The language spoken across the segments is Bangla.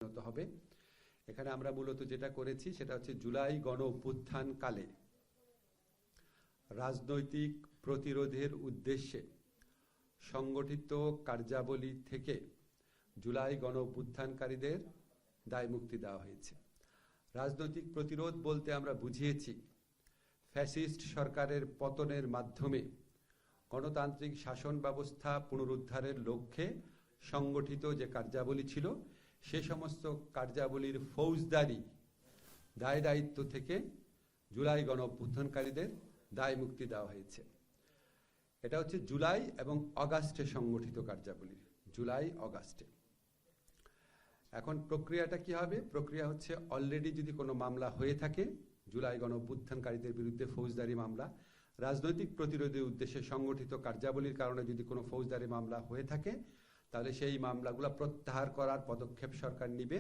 পরিণত হবে। এখানে আমরা মূলত যেটা করেছি সেটা হচ্ছে জুলাই গণ অভ্যুত্থান কালে রাজনৈতিক প্রতিরোধের উদ্দেশ্যে সংগঠিত কার্যাবলী থেকে জুলাই গণ অভ্যুত্থানকারীদের দায়মুক্তি দেওয়া হয়েছে। রাজনৈতিক প্রতিরোধ বলতে আমরা বুঝিয়েছি ফ্যাসিস্ট সরকারের পতনের মাধ্যমে গণতান্ত্রিক শাসন ব্যবস্থা পুনরুদ্ধারের লক্ষ্যে সংগঠিত যে কার্যাবলী ছিল সে সমস্ত কার্যাবলীর ফৌজদারি দায় দায়িত্ব থেকে জুলাই গণ অভ্যুত্থানকারীদের দায় মুক্তি দেওয়া হয়েছে। এটা হচ্ছে জুলাই এবং অগাস্টে সংগঠিত কার্যাবলী, জুলাই অগাস্টে। এখন প্রক্রিয়াটা কি হবে? প্রক্রিয়া হচ্ছে অলরেডি যদি কোনো মামলা হয়ে থাকে জুলাই গণ অভ্যুত্থানকারীদের বিরুদ্ধে ফৌজদারি মামলা, রাজনৈতিক প্রতিরোধের উদ্দেশ্যে সংগঠিত কার্যাবলীর কারণে যদি কোনো ফৌজদারি মামলা হয়ে থাকে তাহলে সেই মামলাগুলো প্রত্যাহার করার পদক্ষেপ সরকার নিবে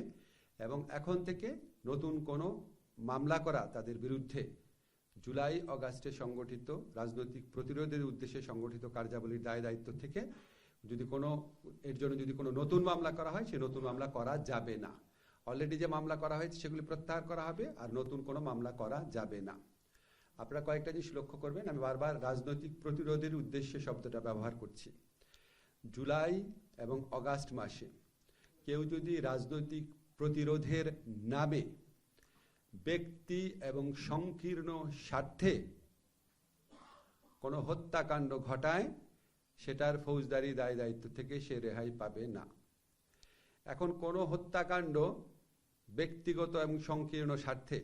এবং এখন থেকে নতুন কোনো মামলা করা তাদের বিরুদ্ধে জুলাই অগাস্টে সংগঠিত রাজনৈতিক প্রতিরোধের উদ্দেশ্যে সংগঠিত কার্যাবলীর দায় দায়িত্ব থেকে যদি কোনো এর জন্য যদি কোনো নতুন মামলা করা হয় সেই নতুন মামলা করা যাবে না। অলরেডি যে মামলা করা হয়েছে সেগুলি প্রত্যাহার করা হবে আর নতুন কোনো মামলা করা যাবে না। আপনারা কয়েকটা জিনিস লক্ষ্য করবেন, আমি বারবার রাজনৈতিক প্রতিরোধের উদ্দেশ্যে শব্দটা ব্যবহার করছি। জুলাই এবং অগাস্ট মাসে কেউ যদি রাজনৈতিক প্রতিরোধের নামে ব্যক্তি এবং সংকীর্ণ স্বার্থে কোনো হত্যাকাণ্ড ঘটায় সেটার ফৌজদারি দায় দায়িত্ব থেকে সে রেহাই পাবে না। এখন কোনো হত্যাকাণ্ড ব্যক্তিগত এবং সংকীর্ণ স্বার্থে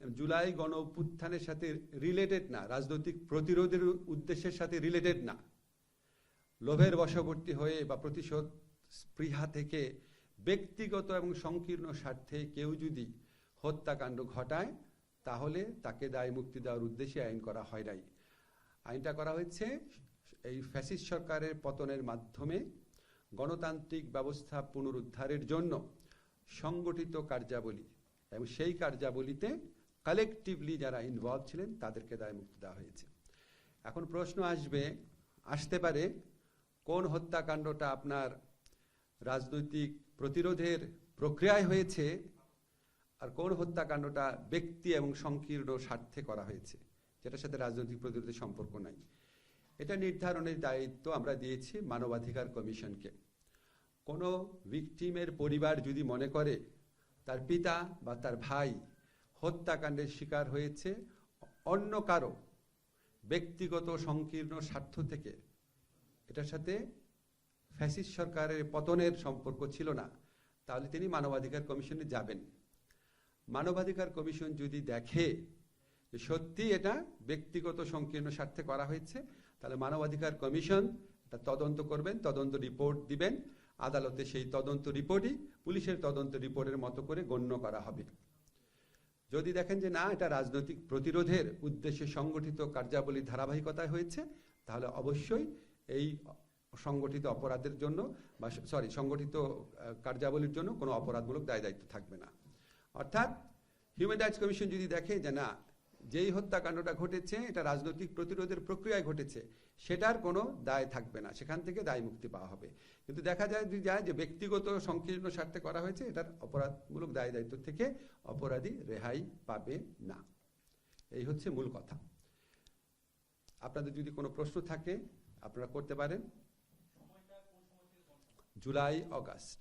জুলাই গণ অভ্যুত্থানের সাথে রিলেটেড না, রাজনৈতিক প্রতিরোধের উদ্দেশ্যের সাথে রিলেটেড না, লোভের বশবর্তী হয়ে বা প্রতিশোধ স্পৃহা থেকে ব্যক্তিগত এবং সংকীর্ণ স্বার্থে কেউ যদি হত্যাকাণ্ড ঘটায় তাহলে তাকে দায় মুক্তি দেওয়ার উদ্দেশ্যে আইন করা হয় নাই। আইনটা করা হয়েছে এই ফ্যাসিস্ট সরকারের পতনের মাধ্যমে গণতান্ত্রিক ব্যবস্থা পুনরুদ্ধারের জন্য সংগঠিত কার্যাবলী এবং সেই কার্যাবলীতে কালেকটিভলি যারা ইনভলভ ছিলেন তাদেরকে দায় মুক্তি দেওয়া হয়েছে। এখন প্রশ্ন আসতে পারে কোন হত্যাকাণ্ডটা আপনার রাজনৈতিক প্রতিরোধের প্রক্রিয়ায় হয়েছে আর কোন হত্যাকাণ্ডটা ব্যক্তি এবং সংকীর্ণ স্বার্থে করা হয়েছে যেটার সাথে রাজনৈতিক প্রতিরোধের সম্পর্ক নাই। এটা নির্ধারণের দায়িত্ব আমরা দিয়েছি মানবাধিকার কমিশনকে। কোনো ভিকটিমের পরিবার যদি মনে করে তার পিতা বা তার ভাই হত্যাকাণ্ডের শিকার হয়েছে অন্য কারো ব্যক্তিগত সংকীর্ণ স্বার্থ থেকে, এটার সাথে ফ্যাসিস্ট সরকারের পতনের সম্পর্ক ছিল না, তাহলে তিনি মানবাধিকার কমিশনে যাবেন। মানবাধিকার কমিশন যদি দেখে যে সত্যি এটা ব্যক্তিগত সংকীর্ণ স্বার্থে করা হয়েছে তাহলে মানবাধিকার কমিশন এটা তদন্ত করবেন, তদন্ত রিপোর্ট দিবেন আদালতে। সেই তদন্ত রিপোর্টই পুলিশের তদন্ত রিপোর্টের মতো করে গণ্য করা হবে। যদি দেখেন যে না এটা রাজনৈতিক প্রতিরোধের উদ্দেশ্যে সংগঠিত কার্যাবলীর ধারাবাহিকতায় হয়েছে তাহলে অবশ্যই এই সংগঠিত অপরাধের জন্য বা সংগঠিত কার্যাবলীর জন্য কোনো অপরাধমূলক দায় দায়িত্ব থাকবে না। অর্থাৎ হিউম্যান রাইটস কমিশন যদি দেখে যে না যেই হত্যাকাণ্ডটা ঘটেছে এটা রাজনৈতিক প্রতিরোধের প্রক্রিয়ায় ঘটেছে সেটার কোনো দায় থাকবে না, সেখান থেকে দায় মুক্তি পাওয়া হবে। কিন্তু দেখা যায় যে ব্যক্তিগত সংকীর্ণ স্বার্থে করা হয়েছে এটার অপরাধমূলক দায় দায়িত্ব থেকে অপরাধী রেহাই পাবে না। এই হচ্ছে মূল কথা। আপনাদের যদি কোনো প্রশ্ন থাকে আপনারা করতে পারেন। জুলাই অগাস্ট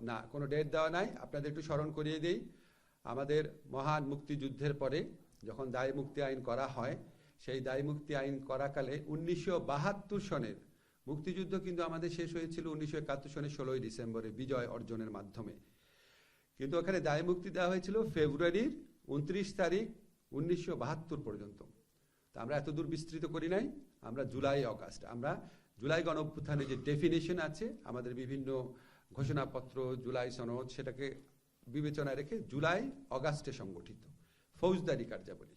না, কোনো ডেট দেওয়া নাই। আপনাদের একটু স্মরণ করিয়ে দেই, আমাদের মহান মুক্তিযুদ্ধের পরে যখন দায় মুক্তি আইন করা হয় সেই দায় মুক্তি আইন করাকালে 1972 সনের মুক্তিযুদ্ধ কিন্তু আমাদের শেষ হয়েছিল 1971 সনের 16ই ডিসেম্বরে বিজয় অর্জনের মাধ্যমে। কিন্তু ওখানে দায় মুক্তি দেওয়া হয়েছিল ফেব্রুয়ারির 29 তারিখ 1972 পর্যন্ত। তা আমরা এত দূর বিস্তৃত করি নাই, আমরা জুলাই অগাস্ট, আমরা জুলাই গণ অভ্যুত্থানের যে ডেফিনেশন আছে আমাদের বিভিন্ন ঘোষণাপত্র জুলাই সনদ সেটাকে বিবেচনায় রেখে জুলাই অগাস্টে সংগঠিত ফৌজদারি কার্যাবলী।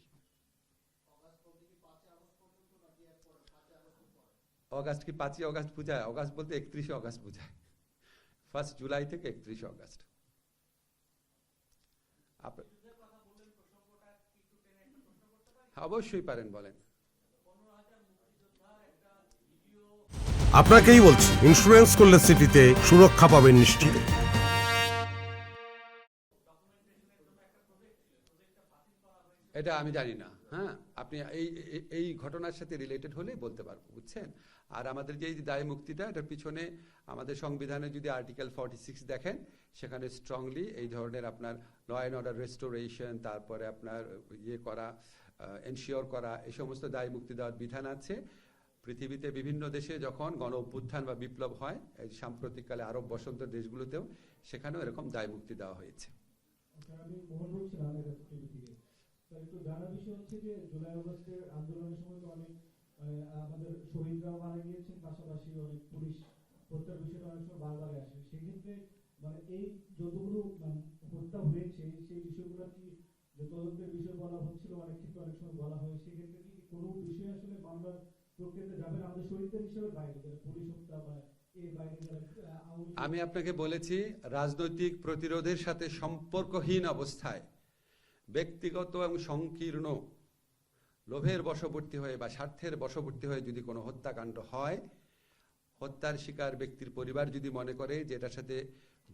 অগাস্ট কি 5ই অগাস্ট বোঝায়? অগাস্ট বলতে 31শে অগাস্ট বোঝায়। 1 জুলাই থেকে 31শে অগাস্ট। অবশ্যই পারেন, বলেন। আপনাকেই বলছি, ইন্স্যুরেন্স করলে সিটিতে সুরক্ষা পাবেন নিশ্চিত। এটা আমি জানি না। হ্যাঁ, আপনি এই ঘটনার সাথে রিলেটেড হলে বলতে পারবো, বুঝছেন। আর আমাদের যে এই দায় মুক্তিটা, এটার পিছনে আমাদের সংবিধানে যদি আর্টিকেল 46 দেখেন, সেখানে স্ট্রংলি এই ধরনের আপনার ল অ্যান্ড অর্ডার রেস্টোরেশন, তারপরে আপনার ইয়ে করা, এনশিওর করা, এই সমস্ত দায় মুক্তি দেওয়ার বিধান আছে। পৃথিবীতে বিভিন্ন দেশে যখন গণ অভ্যুত্থান বা বিপ্লব হয়, এই সাম্প্রতিককালে আরব বসন্ত দেশগুলোতেও, সেখানেও এরকম দায় মুক্তি দেওয়া হয়েছে। আমি মোহন বলছিলাম টিভি থেকে। একটু জানার বিষয় হচ্ছে যে জুলাই আগস্টের আন্দোলনের সময় তো অনেক আমাদের শহীদরাও মারা গিয়েছেন, পাশাপাশি অনেক পুলিশ হত্যার বিষয়টা অনেক সময় বারবার আসে। সেক্ষেত্রে মানে এই যতগুলো হত্যা হয়েছে সেই বিষয়গুলো কি যে তদন্তের বিষয় বলা হচ্ছিল, অনেক ক্ষেত্রে অনেক সময় বলা হয়, সেক্ষেত্রে কি কোনো বিষয় আসলে মামলার প্রক্রিয়াতে যাবে না আমাদের শহীদদের হিসেবে বাইরে, যারা পুলিশ হত্যা বা এর বাইরে যারা? আমি আপনাকে বলেছি, রাজনৈতিক প্রতিরোধের সাথে সম্পর্কহীন অবস্থায় ব্যক্তিগত এবং সংকীর্ণ লোভের বশবর্তী হয়ে বা স্বার্থের বশবর্তী হয়ে যদি কোনো হত্যাকাণ্ড হয়, হত্যার শিকার ব্যক্তির পরিবার যদি মনে করে যে এটার সাথে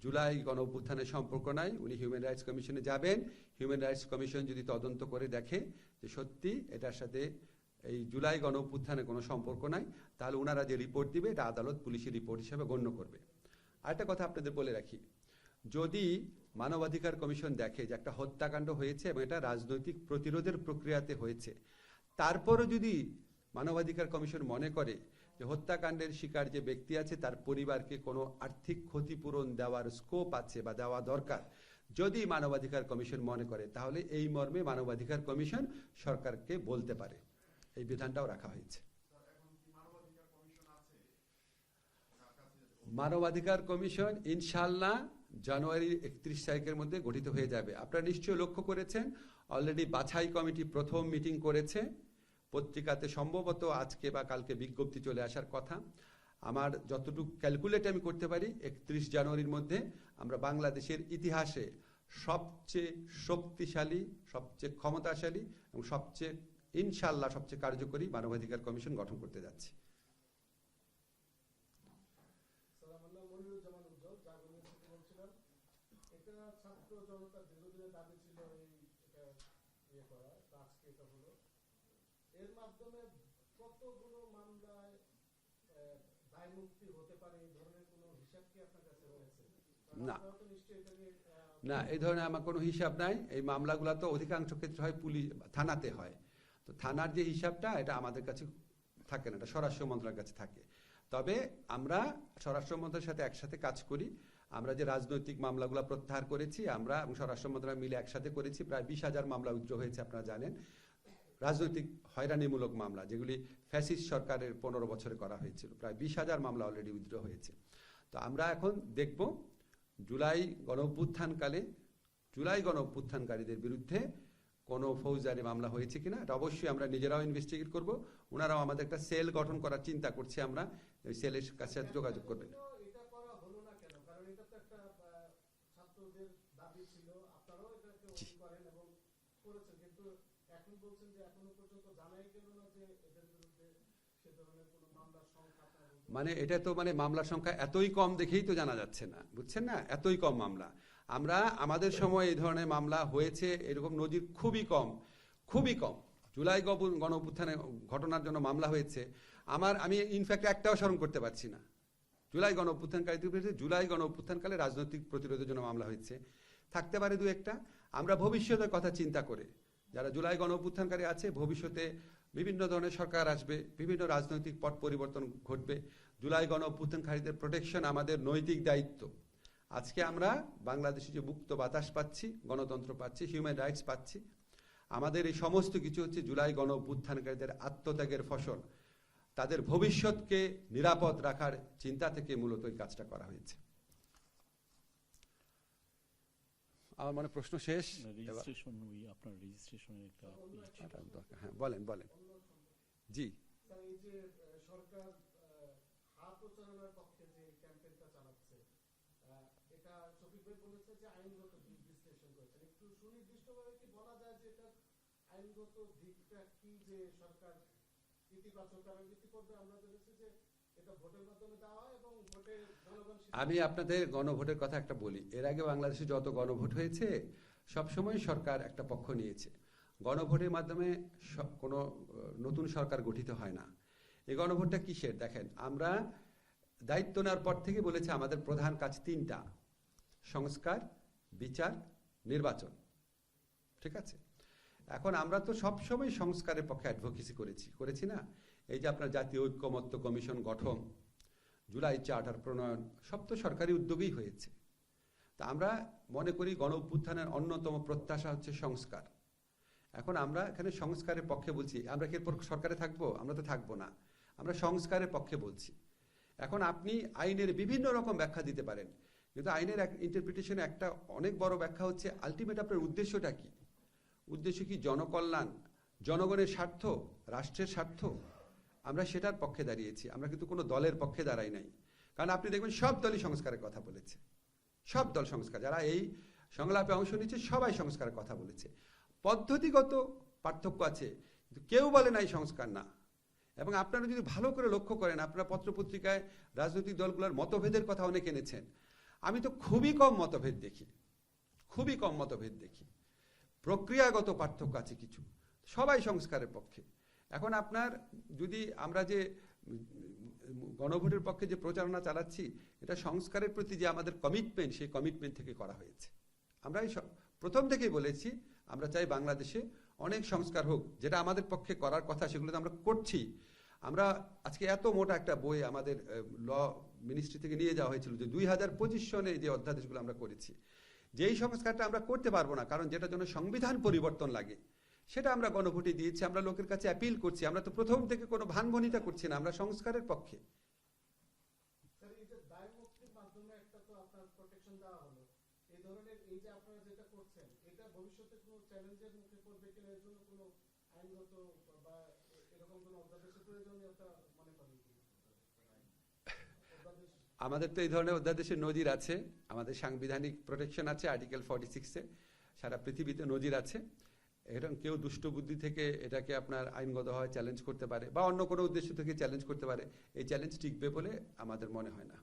জুলাই গণ অভ্যুত্থানের সম্পর্ক নাই, উনি হিউম্যান রাইটস কমিশনে যাবেন। হিউম্যান রাইটস কমিশন যদি তদন্ত করে দেখে যে সত্যি এটার সাথে এই জুলাই গণ অভ্যুত্থানের কোনো সম্পর্ক নাই, তাহলে ওনারা যে রিপোর্ট দিবে এটা আদালত পুলিশের রিপোর্ট হিসেবে গণ্য করবে। আরেকটা কথা আপনাদের বলে রাখি, যদি মানবাধিকার কমিশন দেখে যে একটা হত্যাকাণ্ড হয়েছে এবং এটা রাজনৈতিক প্রতিরোধের প্রক্রিয়াতে হয়েছে, তারপরও যদি মানবাধিকার কমিশন মনে করে যে হত্যাকাণ্ডের শিকার যে ব্যক্তি আছে তার পরিবারকে কোনো আর্থিক ক্ষতিপূরণ দেওয়ার স্কোপ আছে বা দেওয়া দরকার, যদি মানবাধিকার কমিশন মনে করে, তাহলে এই মর্মে মানবাধিকার কমিশন সরকারকে বলতে পারে। এই বিধানটাও রাখা হয়েছে। মানবাধিকার কমিশন ইনশাআল্লাহ জানুয়ারি 31 তারিখের মধ্যে গঠিত হয়ে যাবে। আপনারা নিশ্চয়ই লক্ষ্য করেছেন, অলরেডি বাছাই কমিটি প্রথম মিটিং করেছে। পত্রিকাতে সম্ভবত আজকে বা কালকে বিজ্ঞপ্তি চলে আসার কথা। আমার যতটুকু ক্যালকুলেট আমি করতে পারি, 31 জানুয়ারির মধ্যে আমরা বাংলাদেশের ইতিহাসে সবচেয়ে শক্তিশালী, সবচেয়ে ক্ষমতাশালী এবং সবচেয়ে ইনশাআল্লাহ সবচেয়ে কার্যকরী মানবাধিকার কমিশন গঠন করতে যাচ্ছি। এর মাধ্যমে কতগুলো মামলায় দায় মুক্তি হতে পারে, এই ধরনের কোনো হিসাব কি আপনার কাছে রয়েছে? না না, এই ধরনের আমার কোনো হিসাব নাই। এই মামলাগুলো তো অধিকাংশ ক্ষেত্রে হয় পুলিশ থানাতে হয়, তো থানার যে হিসাবটা এটা আমাদের কাছে থাকে না, এটা স্বরাষ্ট্র মন্ত্রণালয়ের কাছে থাকে। তবে আমরা স্বরাষ্ট্র মন্ত্রণালয়ের সাথে একসাথে কাজ করি। আমরা যে রাজনৈতিক মামলাগুলো প্রত্যাহার করেছি, আমরা এবং স্বরাষ্ট্র মন্ত্রণালয় মিলে একসাথে করেছি। প্রায় 20,000 মামলা উইথড্র হয়েছে, আপনারা জানেন, রাজনৈতিক হয়রানিমূলক মামলা, যেগুলি ফ্যাসিস্ট সরকারের 15 বছরে করা হয়েছিল। প্রায় 20,000 মামলা অলরেডি উইথড্র হয়েছে। তো আমরা এখন দেখব জুলাই গণ অভ্যুত্থানকারীদের বিরুদ্ধে কোনো ফৌজদারি মামলা হয়েছে কিনা। এটা অবশ্যই আমরা নিজেরাও ইনভেস্টিগেট করব। ওনারাও আমাদের একটা সেল গঠন করার চিন্তা করছে, আমরা ওই সেলের কাছে যোগাযোগ করবেন। মানে এটা তো মানে মামলার সংখ্যা এতই কম দেখেই তো জানা যাচ্ছে না, বুঝছেন না, এতই কম মামলা। আমরা আমাদের সময় এই ধরনের মামলা হয়েছে এরকম নজির খুবই কম, খুবই কম। জুলাই গণ অভ্যুত্থানের ঘটনার জন্য মামলা হয়েছে আমি ইনফ্যাক্ট একটাও স্মরণ করতে পারছি না। জুলাই গণ অভ্যুত্থানকারীদের বিরুদ্ধে জুলাই গণ অভ্যুত্থানকালে রাজনৈতিক প্রতিরোধের জন্য মামলা হয়েছে, থাকতে পারে দু একটা। আমরা ভবিষ্যতের কথা চিন্তা করে, যারা জুলাই গণ অভ্যুত্থানকারী আছে, ভবিষ্যতে বিভিন্ন ধরনের সরকার আসবে, বিভিন্ন রাজনৈতিক পট পরিবর্তন ঘটবে। জুলাই গণ অভ্যুত্থানকারীদের প্রোটেকশন আমাদের নৈতিক দায়িত্ব। আজকে আমরা বাংলাদেশে যে মুক্ত বাতাস পাচ্ছি, গণতন্ত্র পাচ্ছি, হিউম্যান রাইটস পাচ্ছি, আমাদের এই সমস্ত কিছু হচ্ছে জুলাই গণ অভ্যুত্থানকারীদের আত্মত্যাগের ফসল। তাদের ভবিষ্যৎকে নিরাপদ রাখার চিন্তা থেকে মূলত এই কাজটা করা হয়েছে। আমার মনে প্রশ্ন শেষ। হ্যাঁ, বলেন। জি, সরকার প্রচারণার পক্ষে যে ক্যাম্পেইনটা চালাচ্ছে, এটা শফিক ভাই বলেছে যে আইনগত দিক বিশ্লেষণ করেছেন। একটু সুনির্দিষ্টভাবে কি বলা যায় যে এটা আইনগত দিকটা কি, যে সরকার ইতিবাচক আর ইতিপূর্বে আমরা দেখেছি যে এটা ভোটের মাধ্যমে দেওয়া হয় এবং ভোটে জনগণ। আমি আপনাদের গণভোটের কথা একটা বলি। এর আগে বাংলাদেশে যত গণভোট হয়েছে সবসময় সরকার একটা পক্ষ নিয়েছে। গণভোটের মাধ্যমে কোনো নতুন সরকার গঠিত হয় না। এই গণভোটটা কিসের? দেখেন, আমরা দায়িত্ব নেওয়ার পর থেকে বলেছি আমাদের প্রধান কাজ তিনটা: সংস্কার, বিচার, নির্বাচন। ঠিক আছে? এখন আমরা তো সবসময় সংস্কারের পক্ষে অ্যাডভোকেসি করেছি না? এই যে আপনার জাতীয় ঐক্যমত্য কমিশন গঠন, জুলাই চার্টার প্রণয়ন, সব তো সরকারি উদ্যোগেই হয়েছে। তা আমরা মনে করি গণ অভ্যুত্থানের অন্যতম প্রত্যাশা হচ্ছে সংস্কার। এখন আমরা এখানে সংস্কারের পক্ষে বলছি। আমরা কি এরপর সরকারে থাকবো? আমরা তো থাকবো না। আমরা সংস্কারের পক্ষে বলছি। এখন আপনি আইনের বিভিন্ন রকম ব্যাখ্যা দিতে পারেন, কিন্তু আইনের ইন্টারপ্রিটেশনে একটা অনেক বড় ব্যাখ্যা হচ্ছে আলটিমেট আপনার উদ্দেশ্যটা কি? উদ্দেশ্য কি জনকল্যাণ, জনগণের স্বার্থ, রাষ্ট্রের স্বার্থ? আমরা সেটার পক্ষে দাঁড়িয়েছি। আমরা কিন্তু কোনো দলের পক্ষে দাঁড়াই নাই। কারণ আপনি দেখবেন সব দলই সংস্কারের কথা বলেছে। সব দল সংস্কার, যারা এই সংলাপে অংশ নিচ্ছে সবাই সংস্কারের কথা বলেছে। পদ্ধতিগত পার্থক্য আছে, কিন্তু কেউ বলে নাই সংস্কার না। এবং আপনারা যদি ভালো করে লক্ষ্য করেন, আপনারা পত্রপত্রিকায় রাজনৈতিক দলগুলোর মতভেদের কথা অনেক এনেছেন। আমি তো খুবই কম মতভেদ দেখি, খুবই কম মতভেদ দেখি। প্রক্রিয়াগত পার্থক্য আছে কিছু, সবাই সংস্কারের পক্ষে। এখন আপনার যদি আমরা যে গণভোটের পক্ষে যে প্রচারণা চালাচ্ছি, এটা সংস্কারের প্রতি যে আমাদের কমিটমেন্ট, সেই কমিটমেন্ট থেকে করা হয়েছে। আমরা প্রথম থেকেই বলেছি আমরা চাই বাংলাদেশে অনেক সংস্কার হোক, যেটা আমাদের পক্ষে করার কথা সেগুলো তো আমরা করছি। আমরা আজকে এত মোটা একটা বই আমাদের ল মিনিস্ট্রি থেকে নিয়ে যাওয়া হয়েছিল, যে 2025 সনে যে অধ্যাদেশগুলো আমরা করেছি, যেই সংস্কারটা আমরা করতে পারবো না, কারণ যেটার জন্য সংবিধান পরিবর্তন লাগে, সেটা আমরা গণভোটে দিয়েছি। আমরা লোকের কাছে অ্যাপিল করছি। আমরা তো প্রথম থেকে কোনো ভানভনিতা করছি না, আমরা সংস্কারের পক্ষে। আমাদের তো এই ধরনের অধ্যাদেশের নজির আছে, আমাদের সাংবিধানিক প্রোটেকশন আছে আর্টিকেল 46-এ, সারা পৃথিবীতে নজির আছে। এরকম কেউ দুষ্ট বুদ্ধি থেকে এটাকে আপনার আইনগতভাবে চ্যালেঞ্জ করতে পারে বা অন্য কোনো উদ্দেশ্য থেকে চ্যালেঞ্জ করতে পারে, এই চ্যালেঞ্জ টিকবে বলে আমাদের মনে হয় না।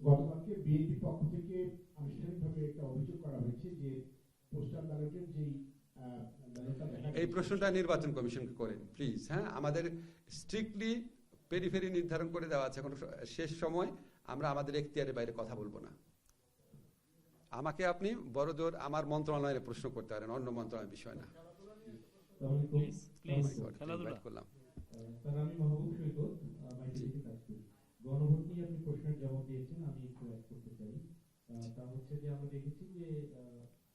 গতকালকে বিএনপির পক্ষ থেকে আনুষ্ঠানিকভাবে একটা অভিযোগ করা হয়েছে যে পোস্টাল ব্যালটের যেই এই প্রশ্নটা নির্বাচন কমিশনকে করেন প্লিজ। হ্যাঁ, আমাদের স্ট্রিক্টলি পেরিফেরি নির্ধারণ করে দেওয়া আছে। এখন শেষ সময় আমরা আমাদের এখতিয়ারের বাইরে কথা বলবো না। আমাকে আপনি বড়জোর আমার মন্ত্রণালয়ের প্রশ্ন করতে পারেন, অন্য মন্ত্রণালয়ের বিষয় না। করলাম। আমি মাহবুব সৈকত, মাইডিয়াতে কাজ করি। গণভোট নিয়ে আপনি প্রশ্নের জবাব দিয়েছেন, আমি একটু অ্যাড করতে চাই। তা হচ্ছে যে আমরা দেখেছি যে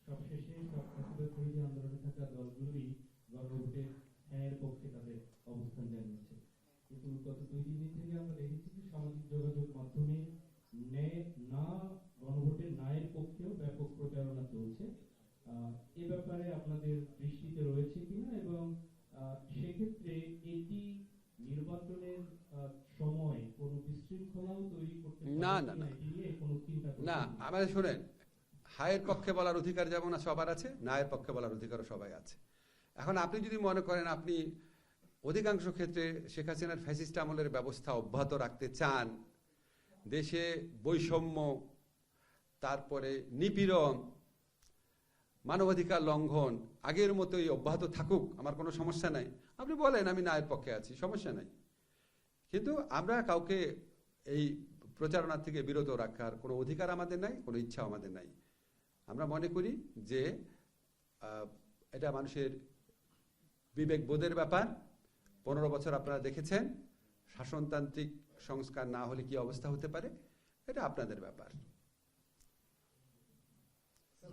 সবশেষে সব বিরোধী আন্দোলনে থাকা দলগুলোই গণভোটের হ্যাঁ পক্ষে তাদের অবস্থান জানিয়েছে। কিন্তু গত 2-3 দিন থেকে আমরা দেখেছি যে সামাজিক যোগাযোগ মাধ্যমে গণভোটের ন্যায়ের পক্ষেও ব্যাপক প্রচারণা চলছে। এ ব্যাপারে আপনাদের দৃষ্টিতে রয়েছে কিনা, এবং সেক্ষেত্রে এটি নির্বাচনের সময় কোনো বিশৃঙ্খলাও তৈরি করতে পারে না না না না, আমাদের শুনেন, হায়ের পক্ষে বলার অধিকার যেমন সবার আছে, ন্যায়ের পক্ষে বলার অধিকারও সবাই আছে। এখন আপনি যদি মনে করেন আপনি অধিকাংশ ক্ষেত্রে শেখ হাসিনার ফ্যাসিস্ট আমলের ব্যবস্থা অব্যাহত রাখতে চান, দেশে বৈষম্য, তারপরে নিপীড়ন, মানবাধিকার লঙ্ঘন আগের মতোই অব্যাহত থাকুক, আমার কোনো সমস্যা নাই, আপনি বলেন আমি ন্যায়ের পক্ষে আছি, সমস্যা নাই। কিন্তু আমরা কাউকে এই প্রচারণা থেকে বিরত রাখার কোনো অধিকার আমাদের নাই, কোনো ইচ্ছা আমাদের নাই। আমরা মনে করি যে এটা মানুষের বিবেকবোধের ব্যাপার। 15 বছর আপনারা দেখেছেন শাসনতান্ত্রিক সংস্কার না হলে কি অবস্থা হতে পারে, এটা আপনাদের ব্যাপার।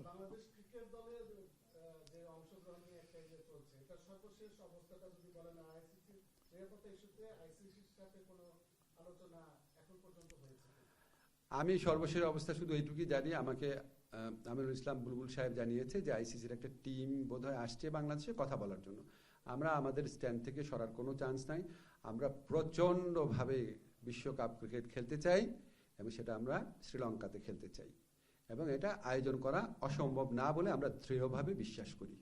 বাংলাদেশ ক্রিকেট দলের যে অংশগ্রহণ নিয়ে একটা চলছে, এটা সর্বশেষ অবস্থাটা যদি বলেন, আইসিসি নিরাপত্তা ইস্যুতে আইসিসির সাথে কোনো আলোচনা এখন পর্যন্ত হয়েছে? আমি সর্বশেষ অবস্থা শুধু এইটুকুই জানি, আমাকে আমিরুল ইসলাম বুলবুল সাহেব জানিয়েছে যে আইসিসির একটা টিম বোধহয় আসছে বাংলাদেশে কথা বলার জন্য। আমরা আমাদের স্ট্যান্ড থেকে সরার কোনো চান্স নাই। আমরা প্রচণ্ডভাবে বিশ্বকাপ ক্রিকেট খেলতে চাই এবং সেটা আমরা শ্রীলঙ্কাতে খেলতে চাই, এবং এটা আয়োজন করা অসম্ভব না বলে আমরা দৃঢ়ভাবে বিশ্বাস করি।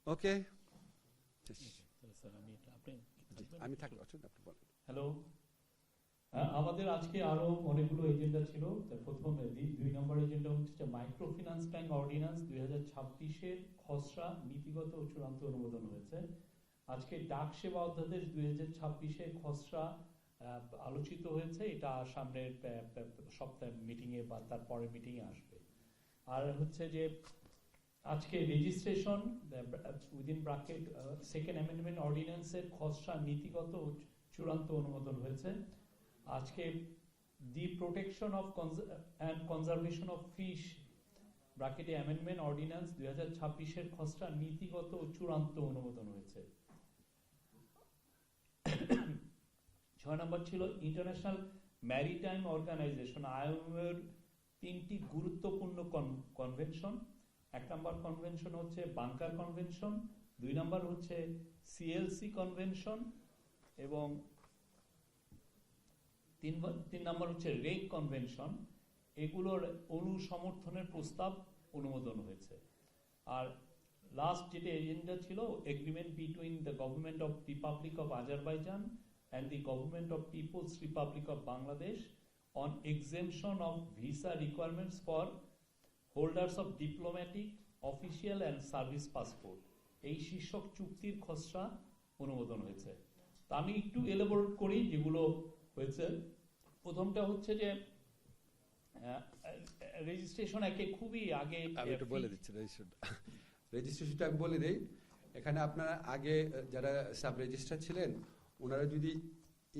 ওকে, আমি থাকলে আপনি বলেন। হ্যালো। আমাদের আজকে আরো অনেকগুলো এজেন্ডা ছিল। তার প্রথম 2 নম্বর এজেন্ডা হচ্ছে মাইক্রো ফিন্যান্স ব্যাংক অর্ডিন্যান্স 2026-এর খসড়া নীতিগত ও চূড়ান্ত অনুমোদন হয়েছে। আজকে ডাক সেবা অধ্যাদেশ 2026-এর খসড়া আলোচিত হয়েছে, এটা সামনের সপ্তাহে মিটিং এ বা তার পরের মিটিং এ আসবে। আর হচ্ছে যে আজকে registration within bracket second amendment অর্ডিন্যান্সের খসড়া নীতিগত ও চূড়ান্ত অনুমোদন হয়েছে। আজকে the protection of and conservation of fish ব্র্যাকেটে অ্যামেন্ডমেন্ট অর্ডিন্যান্স 2026-এর খসড়া নীতিগত ও চূড়ান্ত অনুমোদন হয়েছে। 6 নম্বর ছিল ইন্টারন্যাশনাল ম্যারিটাইম অর্গানাইজেশন IMO এর 3টি গুরুত্বপূর্ণ কনভেনশন। 1 নম্বর কনভেনশন হচ্ছে বাংকার কনভেনশন, 2 নম্বর হচ্ছে CLC কনভেনশন এবং 3 নম্বর হচ্ছে রেগ কনভেনশন। এগুলোর অনুসমর্থনের প্রস্তাব অনুমোদন হয়েছে। আর লাস্ট যেটা এজেন্ডা ছিল agreement between the government of Republic of Azerbaijan and the Government of People's Republic of Bangladesh on exemption of visa requirements for holders of diplomatic, official and service passport। এই শীর্ষক চুক্তির খসড়া অনুমোদন হয়েছে। তা আমি একটু এলাবোরেট করি যেগুলো হয়েছে। প্রথমটা হচ্ছে যে রেজিস্ট্রেশন একে খুবই আগে আমি একটু বলে দিচ্ছি রেজিস্ট্রেশনটা আমি বলে দিই। এখানে আপনারা আগে যারা সাব রেজিস্ট্রার ছিলেন ওনারা যদি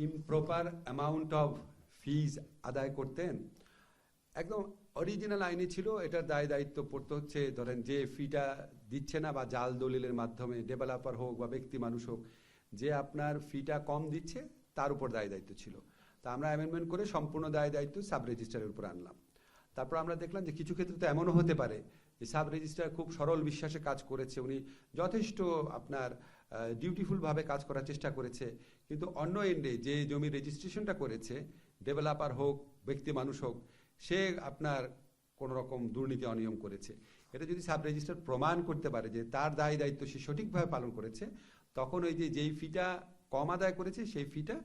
ইমপ্রপার অ্যামাউন্ট অফ ফিজ আদায় করতেন, একদম অরিজিনাল আইনে ছিল এটার দায় দায়িত্ব পড়তে হচ্ছে, ধরেন যে ফিটা দিচ্ছে না বা জাল দলিলের মাধ্যমে ডেভেলপার হোক বা ব্যক্তি মানুষ হোক, যে আপনার ফিটা কম দিচ্ছে তার উপর দায় দায়িত্ব ছিল। তা আমরা অ্যামেন্ডমেন্ট করে সম্পূর্ণ দায় দায়িত্ব সাব রেজিস্ট্রারের উপর আনলাম। তারপর আমরা দেখলাম যে কিছু ক্ষেত্রে তো এমনও হতে পারে যে সাব রেজিস্ট্রার খুব সরল বিশ্বাসে কাজ করেছে, উনি যথেষ্ট আপনার ডিউটিফুলভাবে কাজ করার চেষ্টা করেছে, কিন্তু অন্য এন্ডে যে জমি রেজিস্ট্রেশনটা করেছে ডেভেলপার হোক ব্যক্তি মানুষ হোক, সে আপনার কোনো রকম দুর্নীতি অনিয়ম করেছে। এটা যদি সাব রেজিস্ট্রার প্রমাণ করতে পারে যে তার দায় দায়িত্ব সে সঠিকভাবে পালন করেছে, তখন ওই যেই ফিটা কম আদায় করেছে সেই ফিটা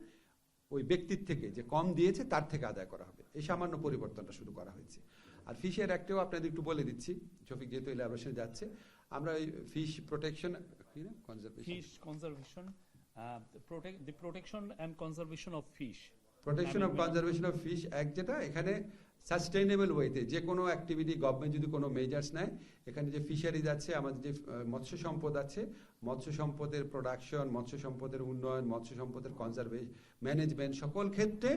ওই ব্যক্তির থেকে যে কম দিয়েছে তার থেকে আদায় করা হবে। এই সামান্য পরিবর্তনটা শুরু করা হয়েছে। আর ফিশের অ্যাক্টেও আপনাদের একটু বলে দিচ্ছি, শফিক যেহেতু ইলাবোরেশনে যাচ্ছে, আমরা ওই fish protection the protection and conservation of fish protection of conservation of fish act, যেটা এখানে সাস্টেইনেবল ওয়েতে যে কোনো অ্যাক্টিভিটি গভর্নমেন্ট যদি কোনো মেজার্স নেয়, এখানে যে ফিশারিজ আছে, আমাদের যে মৎস্য সম্পদ আছে, মৎস্য সম্পদের প্রোডাকশন, মৎস্য সম্পদের উন্নয়ন, মৎস্য সম্পদের কনজারভেশন ম্যানেজমেন্ট সকল ক্ষেত্রে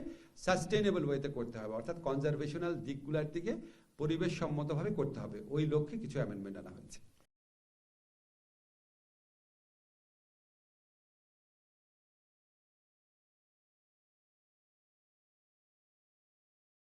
সাস্টেইনেবল ওয়েতে করতে হবে, অর্থাৎ কনজারভেশনাল দিকগুলোর দিকে পরিবেশ সম্মতভাবে করতে হবে। ওই লক্ষ্যে কিছু অ্যামেন্ডমেন্ট আনা হয়েছে।